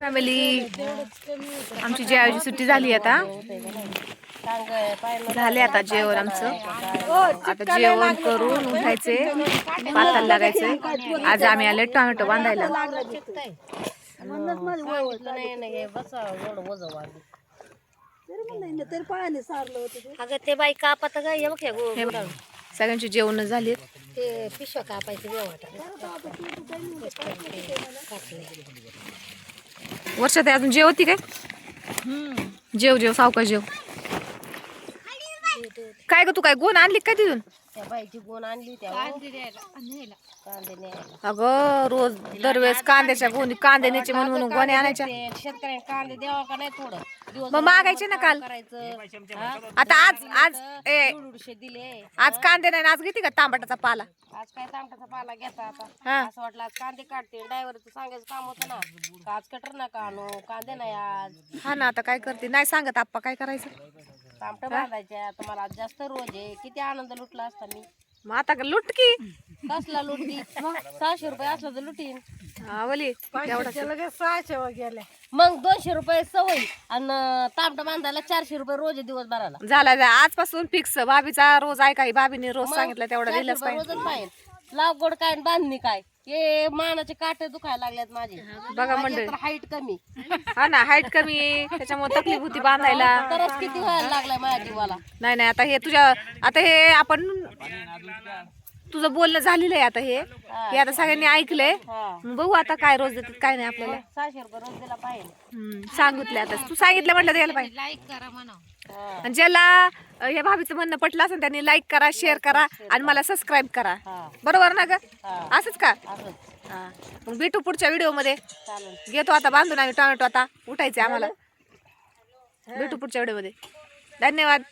Family आमची जेवायची सुट्टी झाली आता झाले आता जेवण आमचं आता जेवण करून उठायचे पाताला लागायचे आज आम्ही आले टोमॅटो बांधायला ते बाई कापत सगळ्यांची जेवण झाली ते पिशव्या कापायचं वर्षात अजून जेवती काय जेव जेव सावका जेव काय ग तू काय गोण आणली काय तिथून त्या बाईची गोण आणली अगं रोज दरवेळेस कांद्याच्या गोणी कांदे न्यायचे म्हणून गोण्या आणायच्या शेतकऱ्यांना कांदे द्यावा का नाही थोडं मग मागायचे ना काल आता आज आज दिले आज कांदे नाही आज घेते का तांबटाचा पाला आज काय तांबटाचा पाला घेता आता असं वाटलं आज कांदे काढते ड्रायव्हरचं सांगायचं काम होतं ना आज कटर नका आणू कांदे नाही आज हा ना आता काय करते नाही सांगत आप्पा काय करायचं तांबट बांधायच्या तुम्हाला आज जास्त रोज आहे किती आनंद लुटला असता मी मग आता लुटकी कसला लुटली 600 रुपये असला तर लुटीन आवली मग 200 रुपये सवय आणि तांबट बांधायला 400 रुपये रोज दिवस भरायला झाला आजपासून फिक्स भाभीचा रोज आहे काही भाभीने रोज सांगितलं तेवढा दिलंच पाहिजे रोजच पाहिजे लागवड काय आणि बांधणी काय हे मानाचे काटे दुखायला लागल्यात माझे बघा मंडळी हाईट कमी हा ना हाईट कमी आहे त्याच्यामुळे तकलीफ होती बांधायला तरच किती व्हायला लागलाय माझ्या जीवाला नाही नाही आता हे तुझ्या आता हे आपण तुझं बोलणं झालेलं आहे आता हे आता सगळ्यांनी ऐकलंय बघू आता काय रोज देतात काय नाही आपल्याला 600 रुपये रोज दिला पाहिजे सांगितलं आता तू सांगितलं म्हटलं द्यायला पाहिजे लाईक करा म्हणा आणि ज्याला या भाभीचं म्हणणं पटलं असेल त्यांनी लाईक करा शेअर करा आणि मला सबस्क्राईब करा बरोबर ना ग असंच का मग भेटू पुढच्या व्हिडिओ मध्ये घेतो आता बांधून आम्ही टोमॅटो आता उठायचे आम्हाला भेटू पुढच्या व्हिडिओ मध्ये धन्यवाद.